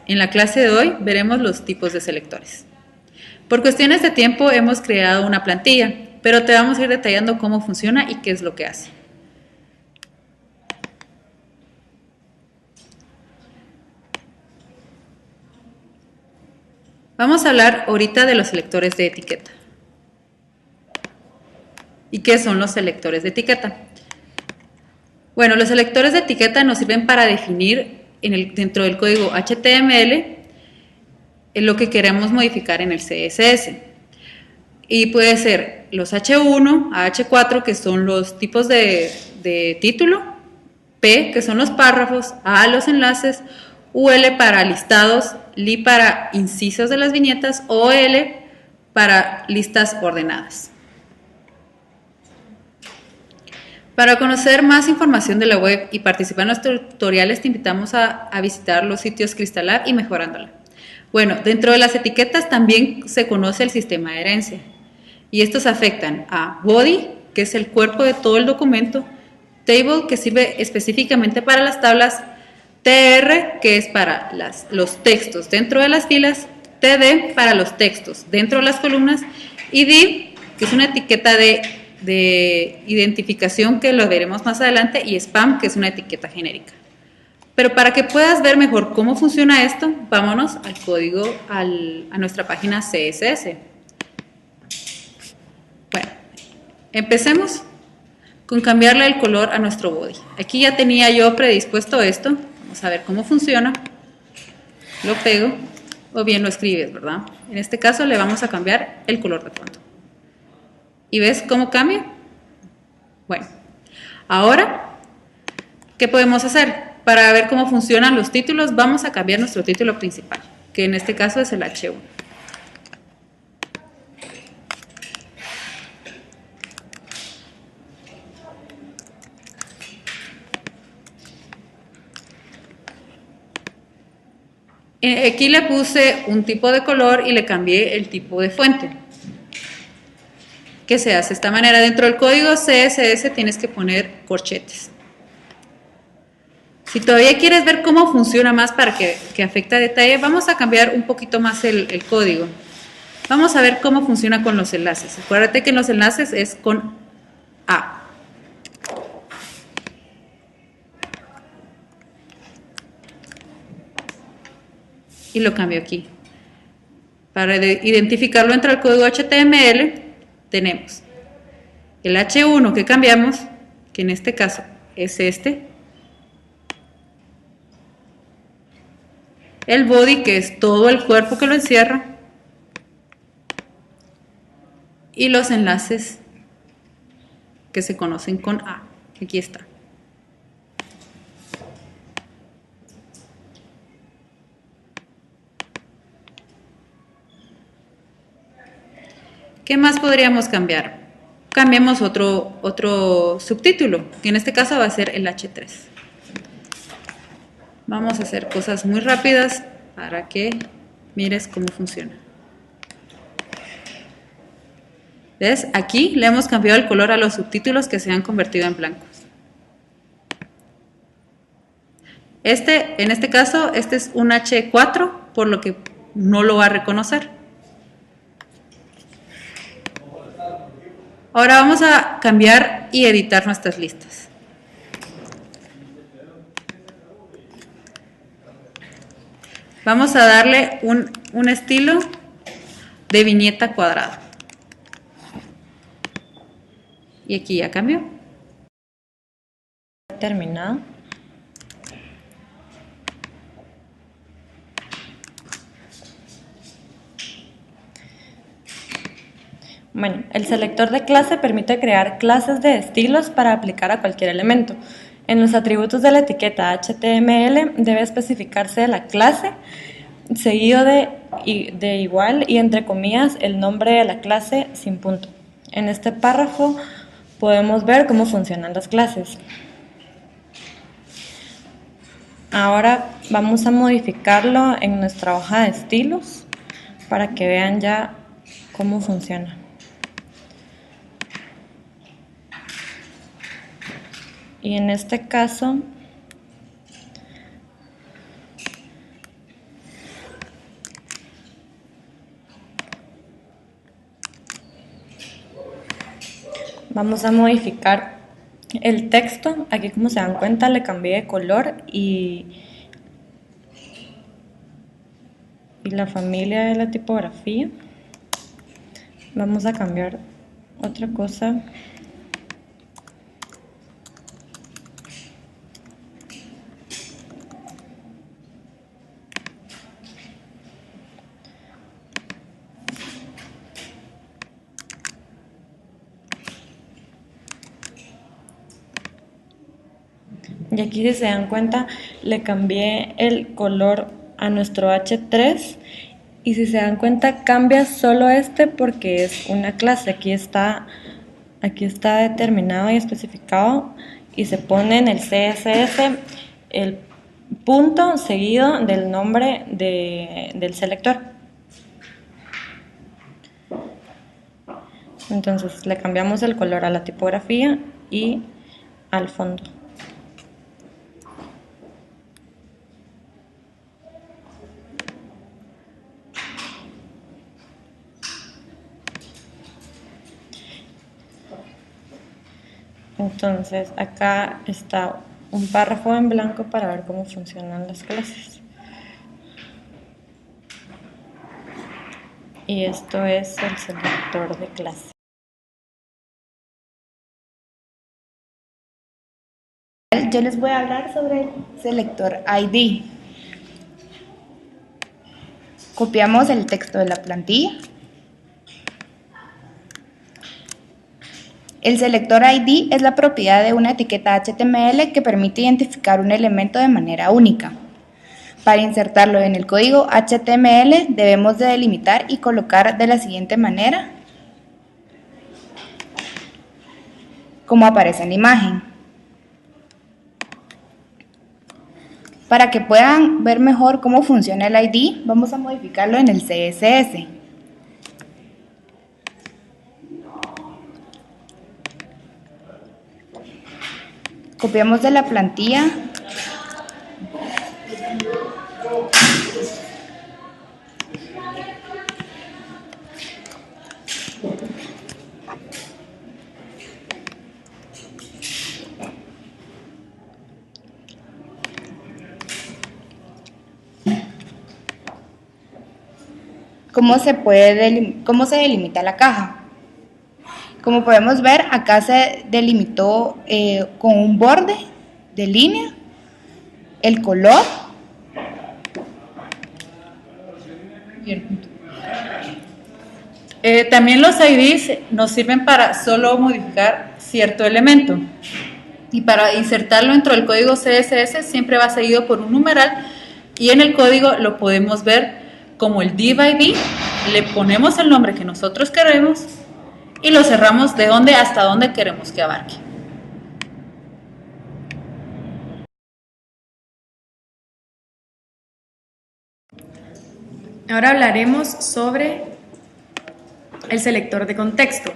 En la clase de hoy veremos los tipos de selectores. Por cuestiones de tiempo hemos creado una plantilla, pero te vamos a ir detallando cómo funciona y qué es lo que hace. Vamos a hablar ahorita de los selectores de etiqueta. ¿Y qué son los selectores de etiqueta? Bueno, los selectores de etiqueta nos sirven para definir dentro del código HTML lo que queremos modificar en el CSS. Y puede ser los H1 a H4, que son los tipos de título, P, que son los párrafos, A, los enlaces, UL para listados, LI para incisos de las viñetas, o L para listas ordenadas. Para conocer más información de la web y participar en nuestros tutoriales, te invitamos a visitar los sitios Crystal y Mejorándola. Bueno, dentro de las etiquetas también se conoce el sistema de herencia. Y estos afectan a body, que es el cuerpo de todo el documento, table, que sirve específicamente para las tablas, tr, que es para los textos dentro de las filas, td para los textos dentro de las columnas, y div, que es una etiqueta de identificación que lo veremos más adelante, y spam, que es una etiqueta genérica. Pero para que puedas ver mejor cómo funciona esto, vámonos al código, a nuestra página CSS. Bueno, empecemos con cambiarle el color a nuestro body. Aquí ya tenía yo predispuesto esto. Vamos a ver cómo funciona. Lo pego, o bien lo escribes, ¿verdad? En este caso le vamos a cambiar el color de fondo. ¿Y ves cómo cambia? Bueno, ahora, ¿qué podemos hacer? Para ver cómo funcionan los títulos, vamos a cambiar nuestro título principal, que en este caso es el H1. Aquí le puse un tipo de color y le cambié el tipo de fuente. ¿Qué se hace de esta manera? Dentro del código CSS tienes que poner corchetes. Si todavía quieres ver cómo funciona más para que afecte a detalle, vamos a cambiar un poquito más el código. Vamos a ver cómo funciona con los enlaces. Acuérdate que en los enlaces es con A. Y lo cambio aquí. Para identificarlo entre el código HTML, tenemos el H1 que cambiamos, que en este caso es este. El body, que es todo el cuerpo que lo encierra. Y los enlaces que se conocen con A. Aquí está. ¿Qué más podríamos cambiar? Cambiemos otro subtítulo, que en este caso va a ser el H3. Vamos a hacer cosas muy rápidas para que mires cómo funciona. ¿Ves? Aquí le hemos cambiado el color a los subtítulos que se han convertido en blancos. En este caso, este es un H4, por lo que no lo va a reconocer. Ahora vamos a cambiar y editar nuestras listas. Vamos a darle un estilo de viñeta cuadrada. Y aquí ya cambió. Terminado. Bueno, el selector de clase permite crear clases de estilos para aplicar a cualquier elemento. En los atributos de la etiqueta HTML debe especificarse la clase, seguido de igual y entre comillas el nombre de la clase sin punto. En este párrafo podemos ver cómo funcionan las clases. Ahora vamos a modificarlo en nuestra hoja de estilos para que vean ya cómo funciona. Y en este caso Vamos a modificar el texto. Aquí, como se dan cuenta, le cambié de color y la familia de la tipografía. Vamos a cambiar otra cosa. Y aquí, si se dan cuenta, le cambié el color a nuestro H3 y si se dan cuenta cambia solo este porque es una clase. Aquí está determinado y especificado y se pone en el CSS el punto seguido del nombre del selector. Entonces le cambiamos el color a la tipografía y al fondo. Entonces acá está un párrafo en blanco para ver cómo funcionan las clases. Y esto es el selector de clase. Yo les voy a hablar sobre el selector ID. Copiamos el texto de la plantilla. El selector ID es la propiedad de una etiqueta HTML que permite identificar un elemento de manera única. Para insertarlo en el código HTML debemos de delimitar y colocar de la siguiente manera, como aparece en la imagen. Para que puedan ver mejor cómo funciona el ID, vamos a modificarlo en el CSS. Copiamos de la plantilla cómo se delimita la caja. Como podemos ver, acá se delimitó con un borde de línea, el color y el punto. También los IDs nos sirven para solo modificar cierto elemento. Y para insertarlo dentro del código CSS siempre va seguido por un numeral y en el código lo podemos ver como el div ID, le ponemos el nombre que nosotros queremos y lo cerramos de dónde hasta dónde queremos que abarque. Ahora hablaremos sobre el selector de contexto.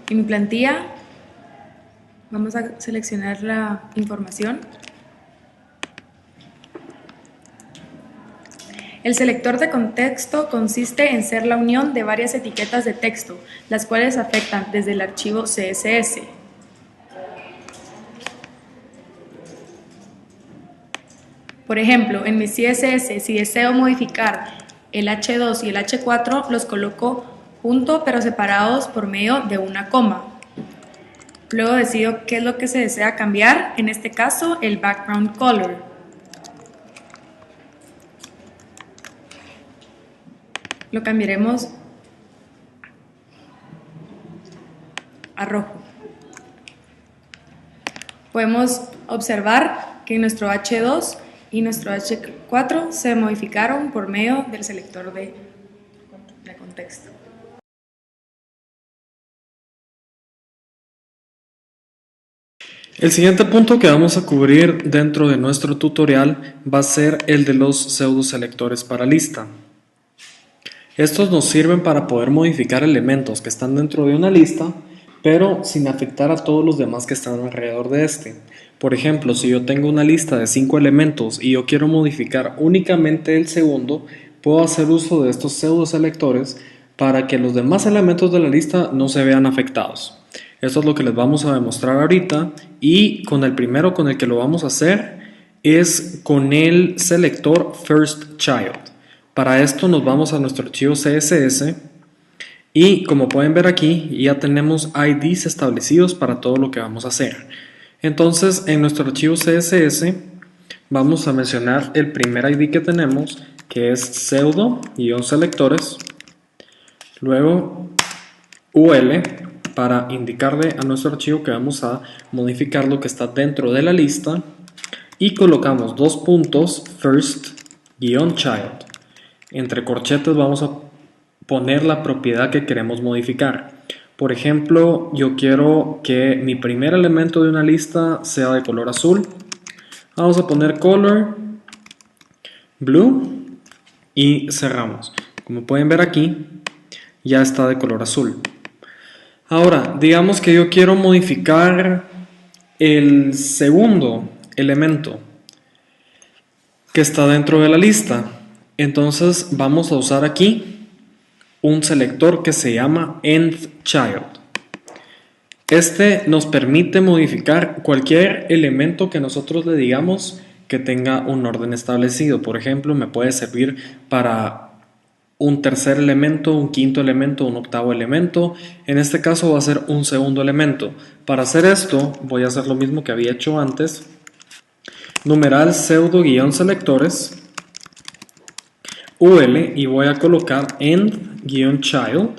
En mi plantilla vamos a seleccionar la información. El selector de contexto consiste en ser la unión de varias etiquetas de texto, las cuales afectan desde el archivo CSS. Por ejemplo, en mi CSS, si deseo modificar el H2 y el H4, los coloco juntos pero separados por medio de una coma. Luego decido qué es lo que se desea cambiar, en este caso el background color. Lo cambiaremos a rojo. Podemos observar que nuestro H2 y nuestro H4 se modificaron por medio del selector de contexto. El siguiente punto que vamos a cubrir dentro de nuestro tutorial va a ser el de los pseudoselectores para lista. Estos nos sirven para poder modificar elementos que están dentro de una lista, pero sin afectar a todos los demás que están alrededor de este. Por ejemplo, si yo tengo una lista de 5 elementos y yo quiero modificar únicamente el segundo, puedo hacer uso de estos pseudoselectores para que los demás elementos de la lista no se vean afectados. Esto es lo que les vamos a demostrar ahorita, y con el primero con el que lo vamos a hacer es con el selector firstChild. Para esto nos vamos a nuestro archivo CSS y como pueden ver aquí ya tenemos IDs establecidos para todo lo que vamos a hacer. Entonces en nuestro archivo CSS vamos a mencionar el primer ID que tenemos, que es pseudo-selectores, luego UL para indicarle a nuestro archivo que vamos a modificar lo que está dentro de la lista, y colocamos dos puntos first-child. Entre corchetes vamos a poner la propiedad que queremos modificar. Por ejemplo, yo quiero que mi primer elemento de una lista sea de color azul. Vamos a poner color blue y cerramos. Como pueden ver aquí, ya está de color azul. Ahora, digamos que yo quiero modificar el segundo elemento que está dentro de la lista. Entonces vamos a usar aquí un selector que se llama endChild. Este nos permite modificar cualquier elemento que nosotros le digamos que tenga un orden establecido. Por ejemplo, me puede servir para un tercer elemento, un quinto elemento, un octavo elemento. En este caso va a ser un segundo elemento. Para hacer esto voy a hacer lo mismo que había hecho antes. Numeral pseudo-selectores UL y voy a colocar end-child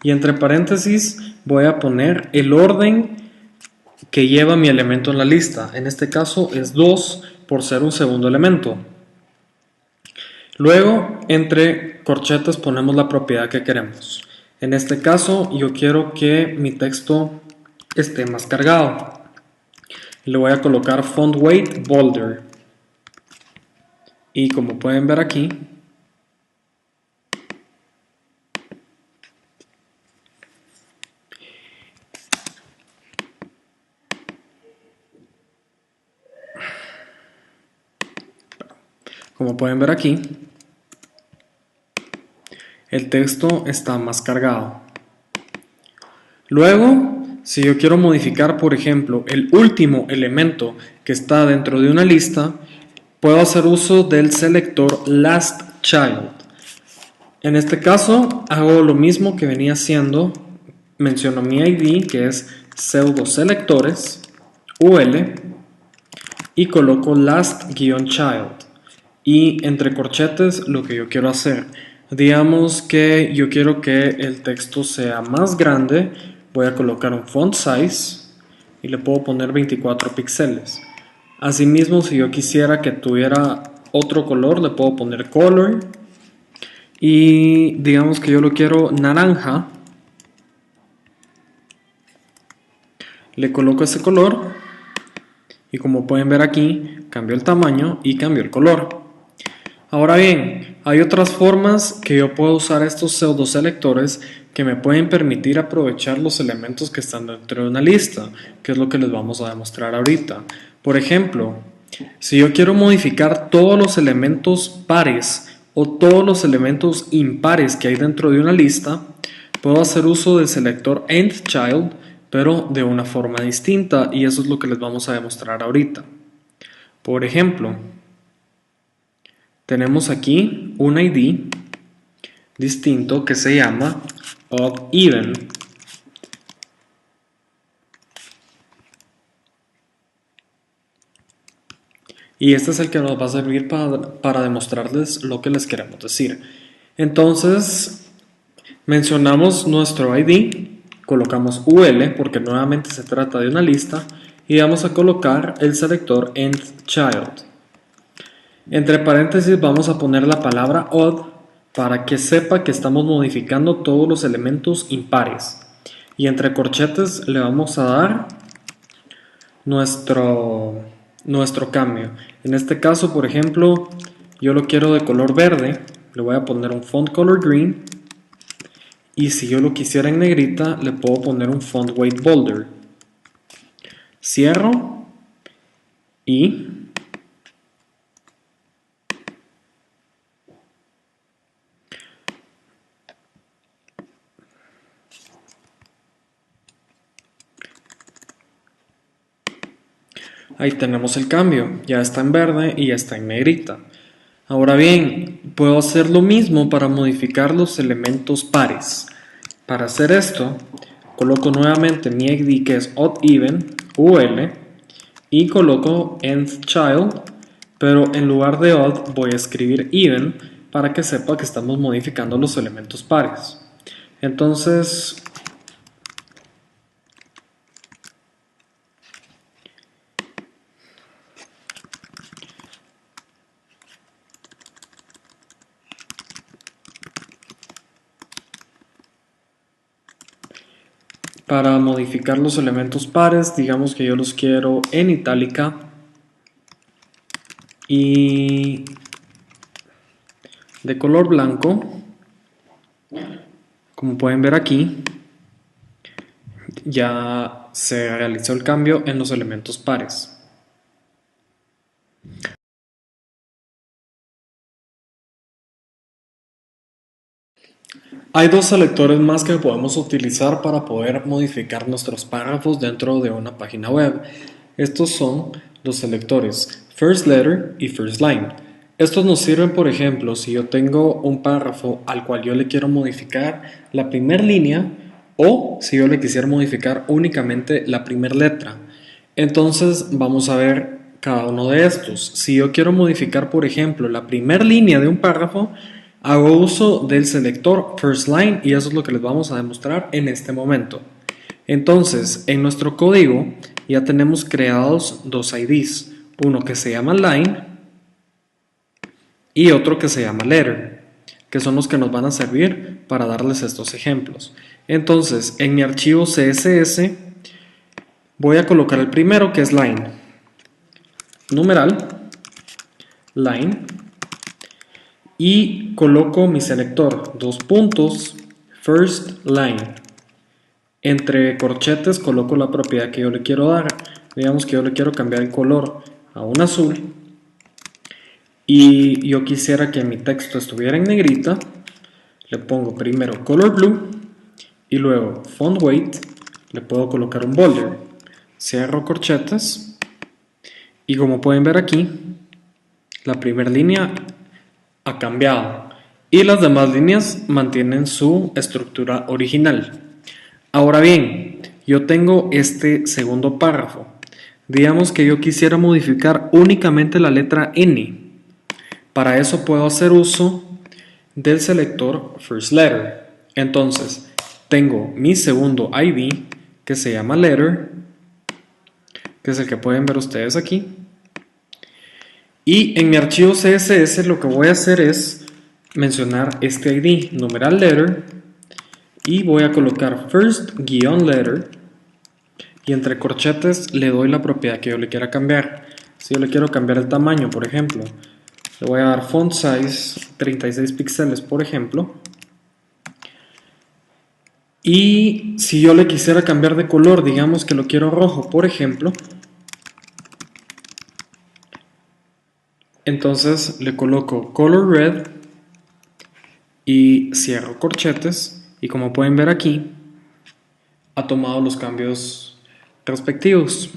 y entre paréntesis voy a poner el orden que lleva mi elemento en la lista. En este caso es 2 por ser un segundo elemento. Luego entre corchetes ponemos la propiedad que queremos. En este caso yo quiero que mi texto esté más cargado. Le voy a colocar font weight bolder. Y como pueden ver aquí, el texto está más cargado. Luego, si yo quiero modificar, por ejemplo, el último elemento que está dentro de una lista, puedo hacer uso del selector lastChild. En este caso, hago lo mismo que venía haciendo. Menciono mi ID, que es pseudo-selectores, UL, y coloco last-child. Y entre corchetes, lo que yo quiero hacer. Digamos que yo quiero que el texto sea más grande. Voy a colocar un font size y le puedo poner 24 píxeles. Asimismo, si yo quisiera que tuviera otro color, le puedo poner color. Y digamos que yo lo quiero naranja. Le coloco ese color. Y como pueden ver aquí, cambió el tamaño y cambió el color. Ahora bien, hay otras formas que yo puedo usar estos pseudo-selectores que me pueden permitir aprovechar los elementos que están dentro de una lista, que es lo que les vamos a demostrar ahorita. Por ejemplo, si yo quiero modificar todos los elementos pares o todos los elementos impares que hay dentro de una lista, puedo hacer uso del selector endChild, pero de una forma distinta, y eso es lo que les vamos a demostrar ahorita. Por ejemplo, tenemos aquí un ID distinto que se llama odd-even. Y este es el que nos va a servir para demostrarles lo que les queremos decir. Entonces, mencionamos nuestro ID, colocamos UL porque nuevamente se trata de una lista y vamos a colocar el selector endChild. Entre paréntesis vamos a poner la palabra odd para que sepa que estamos modificando todos los elementos impares. Y entre corchetes le vamos a dar nuestro cambio. En este caso, por ejemplo, yo lo quiero de color verde, le voy a poner un font color green. Y si yo lo quisiera en negrita, le puedo poner un font weight bolder. Cierro y Ahí tenemos el cambio, ya está en verde y ya está en negrita. Ahora bien, puedo hacer lo mismo para modificar los elementos pares. Para hacer esto, coloco nuevamente mi ID que es odd even, UL, y coloco nth child, pero en lugar de odd voy a escribir even para que sepa que estamos modificando los elementos pares. Entonces, para modificar los elementos pares, digamos que yo los quiero en itálica y de color blanco. Como pueden ver aquí, ya se realizó el cambio en los elementos pares. Hay dos selectores más que podemos utilizar para poder modificar nuestros párrafos dentro de una página web. Estos son los selectores First Letter y First Line. Estos nos sirven, por ejemplo, si yo tengo un párrafo al cual yo le quiero modificar la primera línea o si yo le quisiera modificar únicamente la primera letra. Entonces vamos a ver cada uno de estos. Si yo quiero modificar, por ejemplo, la primera línea de un párrafo, hago uso del selector First Line y eso es lo que les vamos a demostrar en este momento. Entonces, en nuestro código ya tenemos creados dos IDs, uno que se llama Line y otro que se llama Letter, que son los que nos van a servir para darles estos ejemplos. Entonces, en mi archivo CSS voy a colocar el primero, que es Line, numeral, Line, y coloco mi selector, dos puntos, First Line. Entre corchetes coloco la propiedad que yo le quiero dar. Digamos que yo le quiero cambiar el color a un azul y yo quisiera que mi texto estuviera en negrita. Le pongo primero color blue y luego font weight, le puedo colocar un border. Cierro corchetes y como pueden ver aquí, la primera línea ha cambiado y las demás líneas mantienen su estructura original. Ahora bien, yo tengo este segundo párrafo. Digamos que yo quisiera modificar únicamente la letra N. Para eso puedo hacer uso del selector First Letter. Entonces, tengo mi segundo ID que se llama Letter, que es el que pueden ver ustedes aquí. Y en mi archivo CSS lo que voy a hacer es mencionar este ID, numeral letter, y voy a colocar first-letter y entre corchetes le doy la propiedad que yo le quiera cambiar. Si yo le quiero cambiar el tamaño, por ejemplo, le voy a dar font size 36 píxeles, por ejemplo. Y si yo le quisiera cambiar de color, digamos que lo quiero rojo, por ejemplo, entonces le coloco color red y cierro corchetes y como pueden ver aquí ha tomado los cambios respectivos.